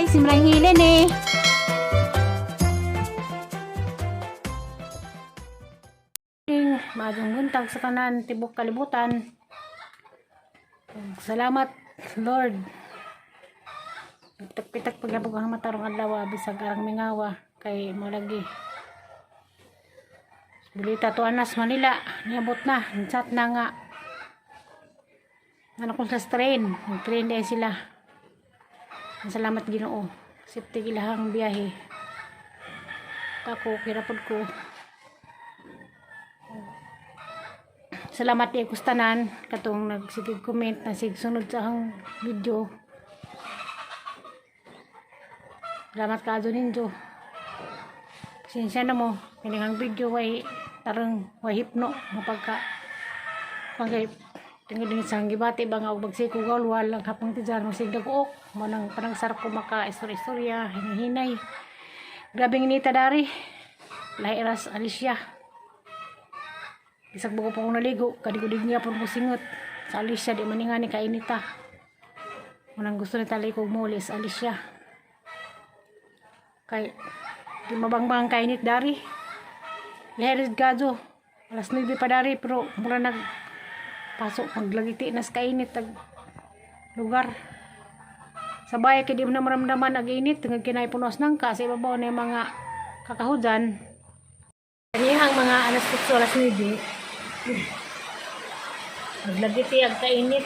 simrang hilin eh. Maadong buntag sa kanan tibok kalibutan. Salamat Lord. Pitak-pitak paglabog ang matarong adlaw bisag arang mingawa kay malagi. Bulita to Anas Manila, niabot na, chat na nga. Ano kung sa train, nag-train din sila. Salamat Ginoo. Safety ilahang biyahe. Ako kirapod ko. Salamat kay kustanan katong nagsigig comment na sigsunod sa ang video. Salamat ka adto ninyo. Sinsya na mo, piningang video way tarang way hipno mapagka pagkay tingod din sa gibati ba nga og bagsiko galwal ang hapong tijan mo sig daguok manang parang sarap ko maka istorya hinahinay. Grabe inita dari. Lahi ras Alicia. Isag bago pa kong naligo, kadigudig niya po ko singot. Sa Alicia, di maningani kainita. Unang gusto ni talay kong mulis, Alicia. Kay, di mabangbang kainit dari. Leherid gado. Alas 9 pa dari, pero mula nagpasok, maglagiti nas kainit, tag lugar. Sabay, kaya di mo na maramdaman ag-init, tungod kinay punos nang kasi ibabaw na yung mga kakahudan. Kanihang mga alas 8, alas 9, naglagiti ag kainit,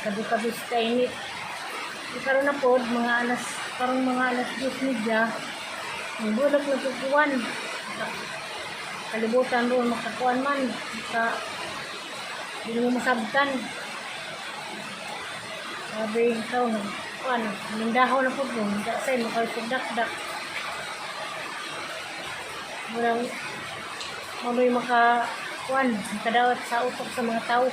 nagkabis kainit. Karon na po, parang mga alas 10 media, ang bulak na tukuan. Kalibutan doon, makakuan man, hindi mo masabtan. Sabi ikaw, nindahaw na po doon, kasi makapagdak-dak. Manoy makakuan, makadawat sa utok sa mga tao.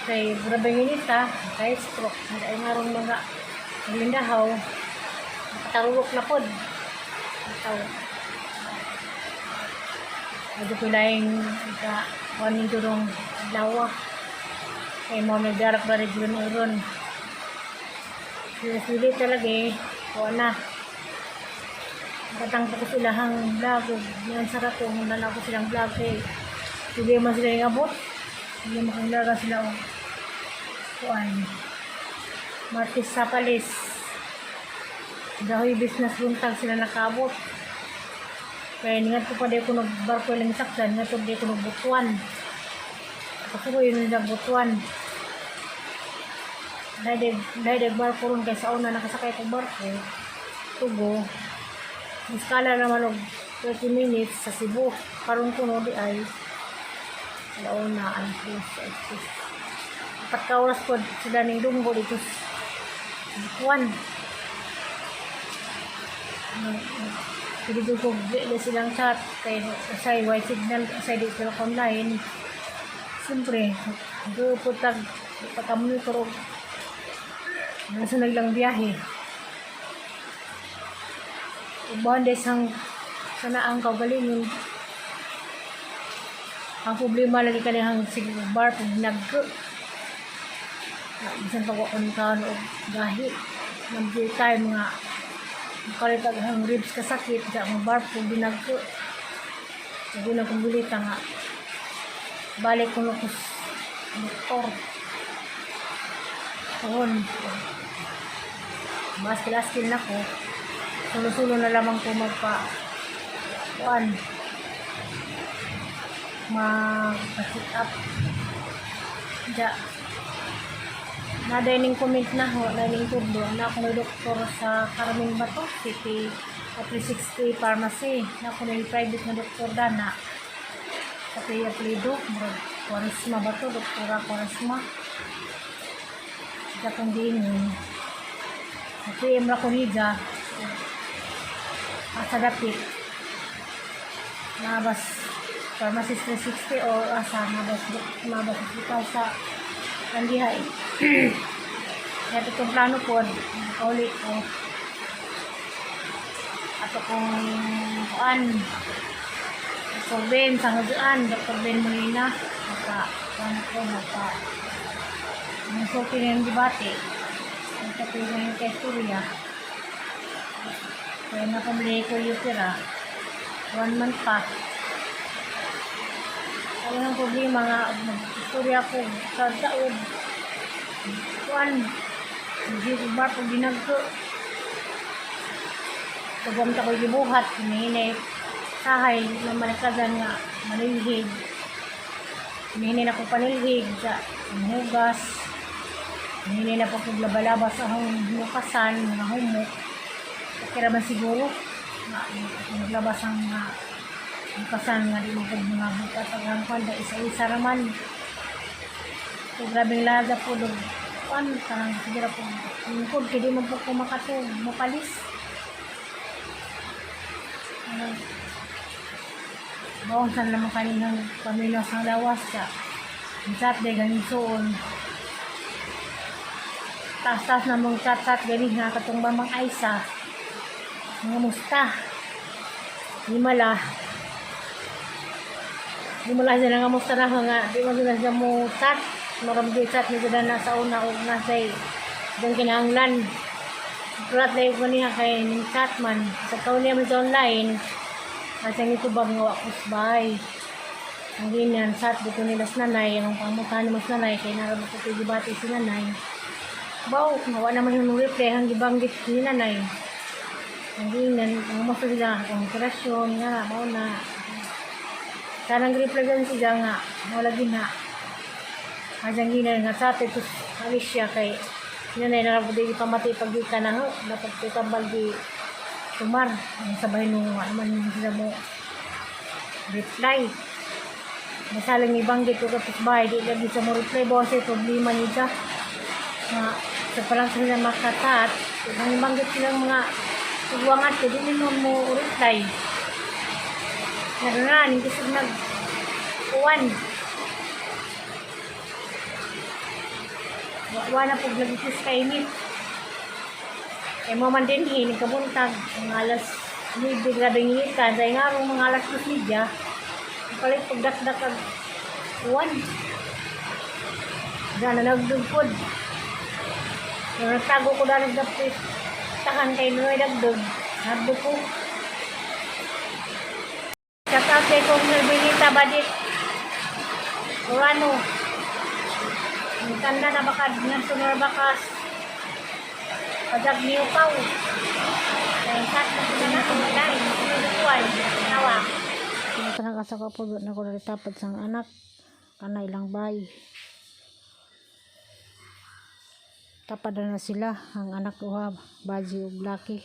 Kay grabing inita, kay stroke, ay marong mga lindahaw, makatarurok na pod. Tao. Ado ko laing kuanin durong lawa. Kay mo nagdarak ba rin yun uron. Sili talaga eh, kuan na. Katang ko silahang vlog, yan sa rato, muna ko silang vlog eh. Hindi man sila yung abot, hindi makaglaga sila o kuan. Martis sa palis, dahoy business buntag sila nakaabot. Kaya ningat ko pa di ko nagbarko lang saksan, nga to di ko nagbutuan. Kasi ko yun nagbutuan. Dahil nagbarko rin kaya sa una nakasakay ko barko, tugo. Iskala naman og 30 minutes sa Cebu. Karon kuno di ay launa ang plus. Pagka-oras po sila ning dunggo dito bukuan. Hindi ko silang chat kay say white signal say di sila online. Siyempre, do po tag pagka-monitor og nasa naglang biyahe. Ubahan des ang sanaang kaugalingon. Ang problema lagi kanihang bar pag nagko. Bisan pag wakon kaon og gahi. Nagdi time nga makaritag ang ribs kasakit sa ang bar pag dinagko. Hindi na kong bulita nga. Balik ko na ko doktor. Kahon. Mas kilaskin na ko. Sulo-sulo na lamang po mag-sit up. Diya. Na-dining comment na ho, dining turbo. Na ako na doktor sa Carmen Bato City, 360 Pharmacy. Na ako na private na doktor dana. Sa Pia Plido, Quaresma ba to? Doktora Quaresma. Sa kong diinin. Sa PM Raconiga. Sa dapit. Nabas Pharmacist 360 o asa nabas hospital sa Kandihay. Kaya itong plano po ulit ko ato kong kuan Dr. Ben sa Hagaan, Dr. Ben Molina nagsulti na yung debate nagsulti na yung kay Surya Kaya napamili ko yung pira. 1 month pa. Kaya ng problema nga, mag-istorya ko sa taod. Kuan, hindi ko ba pag ginagko. Pagwamta ko gibuhat, hinihinay sahay na malakadan nga manilhig. Hinihinay na ko panilhig sa hugas. Hinihinay na po kong labalaba sa hukasan, mga humok. Kaya man siguro, naglabas ang hukasan nga di mo kong mga bukas ang hangkwan, isa-isa raman. So, grabing laga po doon. Kuan, karang siguro po, lingkod, kaya di mo po kumakatong, mapalis. Bawang saan naman kanilang pamilya sa lawas ka. Isat de ganitoon. Tas-tas na mong tat-tat ganing nga katong mamang Aisa. Mga musta. Di mala siya nga musta na nga. Di mo siya mo tat. Maramdi tat ni sila na sa una o nasa'y doon kinahanglan. Kulat na yung niya kay ning tat man. Sa kaon niya sa online. Kasi ang ito bang nga wakus bahay. Ang ganyan, sat dito nila sa nanay. Ang pangmutan mo sa nanay. Kaya narabot ko gibati si nanay. Baw, mawa naman yung replay. Ang gibanggit ni nanay. Ang ganyan, ang maso sila. Ang operasyon nga, mau na. Sana ang replay gan siya nga. Wala din na. Kasi ang ganyan nga sat ito. Alis siya kay nanay narabot di pamati pagdika na ho. Dapat tutambal di tumar, ang sabay nung naman sila mo reply. Masalang ibanggit ko kapit bahay, di lagi sa mo reply, bawa sa problema niya. Sa parang sila makatat, nang ibanggit silang mga tugwangat, di nila mo reply. Naroon, hindi sila nag-uwan. Wala po lagi sis kainit. Mo man din nagkabuntag ang alas 9 grabing ikan sa nga mga alas 2 media palit pagdakdak ang uwan na nagdugpod nagtago ko na nagdapit takan kay Noy dagdog nagdo ko shout out kay kong Nerbilita Badit Orano ang tanda na baka nasunor bakas pagag niyo pa kaya sat na sila na kung dahil sinudukuan nawa sinatang asa ko po na ko naritapat sang anak kana ilang bay tapad na sila ang anak ko ha Baji ug Laki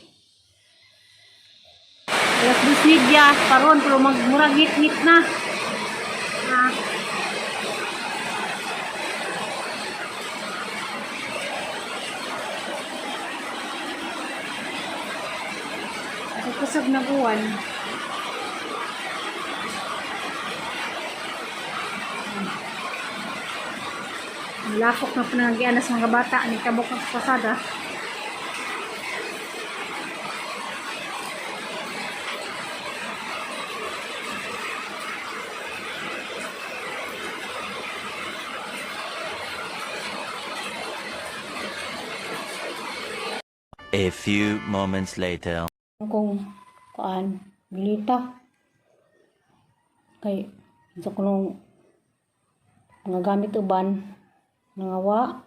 alas bisnidya karon pero magmurag ngit na kusog na buwan. Malapok na panagianas mga bata ni tabok ng pasada. A few moments later. Kung kuan bilita kay sa kulong mga gamit uban nangawa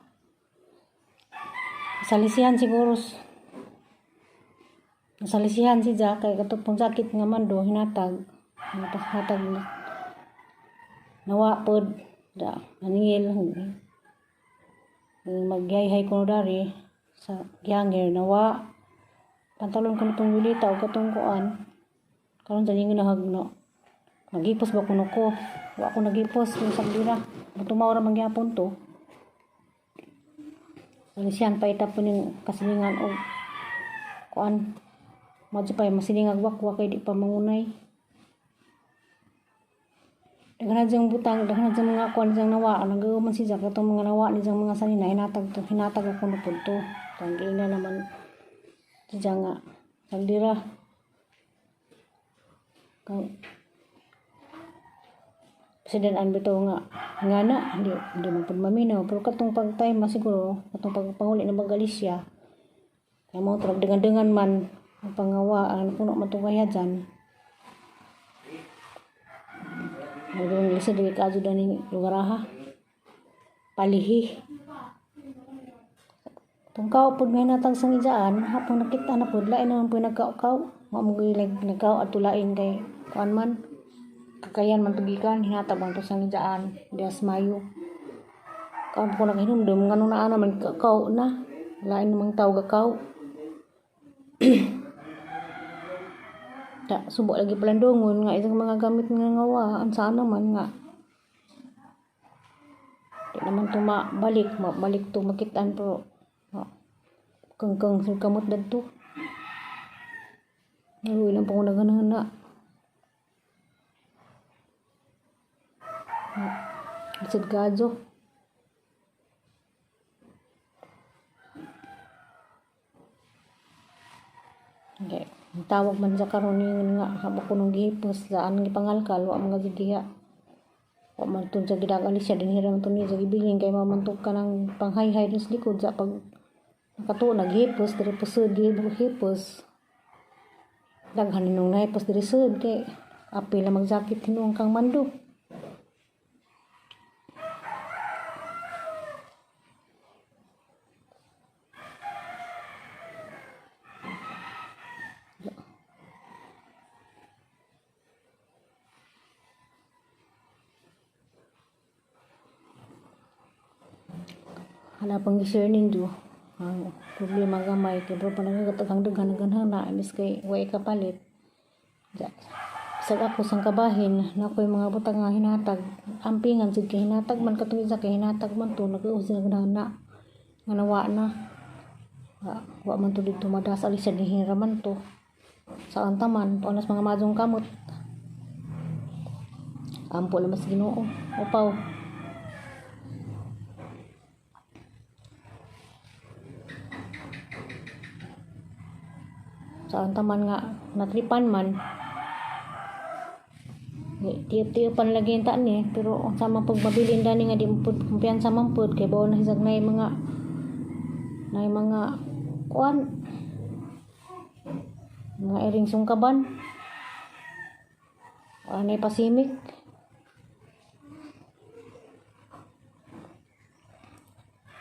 salisihan siguro salisihan siya kay katupong sakit nga man do hinatag nawa pod da maningil magyayhay ko dari sa gyangir nawa pantalon ko nitong bilita o katong kuan karon sa ningin nahagno nagipos ba kuno ko wa ko nagipos yung sagdira tumaw ra mangyapon to ang siyang paitapon yung kasilingan o kuan madyo pa masilingag wakwa kay di pa mangunay daghan jang butang daghan jang mga kuan jang nawa nagawa man siya katong mga nawa ni jang mga sanina hinatag ako no punto tanggi na naman siya nga sagdira kang President Anbito nga na hindi man pud maminaw pero katong pagtime siguro katong pagpanguli ng Bagalisya kay mo trag dengan man ang pangawa ang puno matungkaya dyan. Nagawang lisa dili kaso dani lugaraha. Palihi. Tungkaw pud may natag sang ijaan, hapon nakita na pud lain naman pud nagkaukaw. Wa mo gilag nagkaw at tulain kay kuan man. Kakayan man tugikan hinatag man to sang ijaan, dias Mayo. Kaon ko naghinumdum ngano na ana man kakaw na. Lain namang tao gakaw. Ta subo lagi palandungon nga isang mga gamit nga ngawa ansa naman nga. Di naman to mabalik to makitaan pero kengkeng sa kamot dadto. Ngayon lang po ko nagana. Lisod kadzo. Okay. Tawag man sa karon nga habak ko nung gihipos saan gipangalkal wa mga diha. Wa man tun sa gidagali siya dinhiram tun ni sa gibilin kay mamantok ka ng panghayhay sa likod sa pag nakato naghipos diri pusod gihipos. Daghan nung nahipos diri sud kay apil na magsakit hinuong kang mando. Hala pang gi-share nindo ang problema gamay kay bro panagatagang daghan na imbis kay way kapalit. Sag ako sang kabahin na ko'y mga butang nga hinatag ampingan sig kay hinatag man katong isa kay hinatag man to nag-uus na nga nawa na. Wa man to dito madas alis sa hiraman to. Saan taman tuanas mga madong kamot. Ampo lang mas Ginoo. Upaw. Saan taman nga natripan man tiap-tiapan lagi yung taan pero ang sama pag mabilin dani nga di mo pud kumpiyansa man pud kay bawa na hisag na mga kuan mga iring sungkaban anay pasimik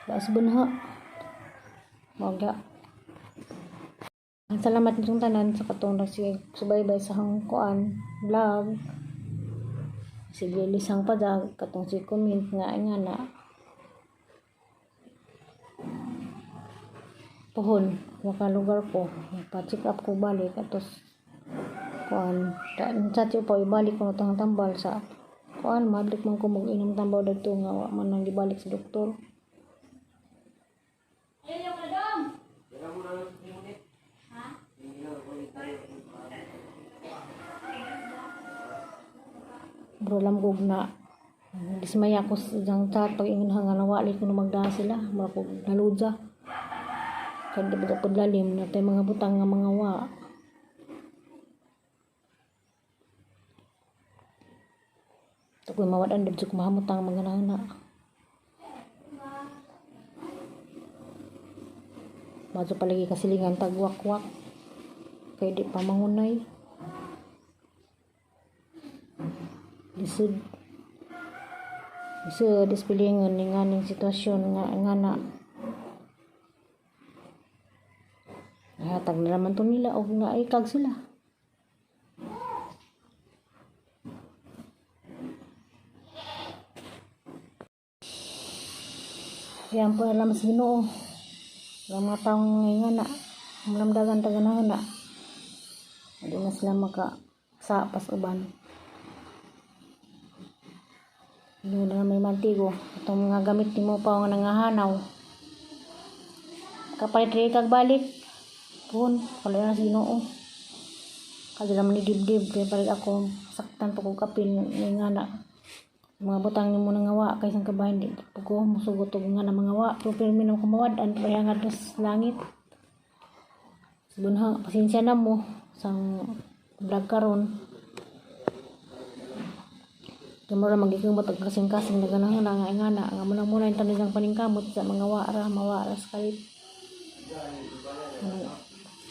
das bunha maga. Salamat nitong tanan sa katong subaybay sa hangkuan vlog. Sige lisang padag katong si comment nga na. Pohon waka lugar ko. Pa-check up ko balik atos kuan chat pa ibalik ko tong tambal sa kuan madlik man ko mag-inom tambal dadto nga wa man nang gibalik sa doktor. Bro lamgog na dismaya ko sa chat pag ingin nga nawali ko na magda sila mura ko naludza kaya di ba lalim na tayo mga butang nga mga wa ito ko mawadan dito ko mahamutang mga nana maso palagi kasilingan tagwak-wak kaya di pa mangunay Isud dispilingon ni nganing sitwasyon nga na hatag na naman to nila o nga ikag sila yan po alam sa Ginoo ang mga taong nga na malamdagan taganahan na hindi na sila maka sa pas-uban. Yun na may mantigo. Itong mga gamit ni mo pa nga nangahanaw. Kapalit rin kag balik. Pun, pala na si Ginoo. Kasi naman ni dibdib. Kaya palit ako saktan pa kong kapil ng nga na. Mga butang ni mo nangawa. Kaya isang kabahin. Di po ko musugot nga na mga wa. Pero pirmi na kumawad. Ang payangat sa langit. Sabunha, pasensya na mo. Sang vlog karon. Kamura magiging matag kasing-kasing na ganahan na nga muna yung tanong ng paningkamot sa mga mawara sa kalit.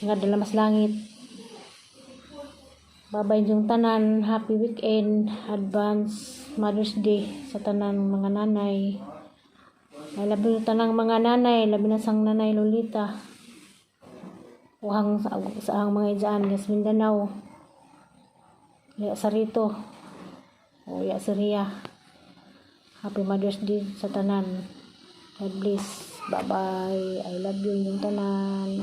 nga dalamas langit. Babay yung tanan, happy weekend, advance Mother's Day sa tanan mga nanay. Ay labi yung tanang mga nanay, labi na sang nanay Lolita. Uhang sa ang mga idaan, Gas Mindanao. Ya Sarito. O ya Syria. Happy Mother's Day sa tanan. God bless. Bye bye. I love you yung tanan.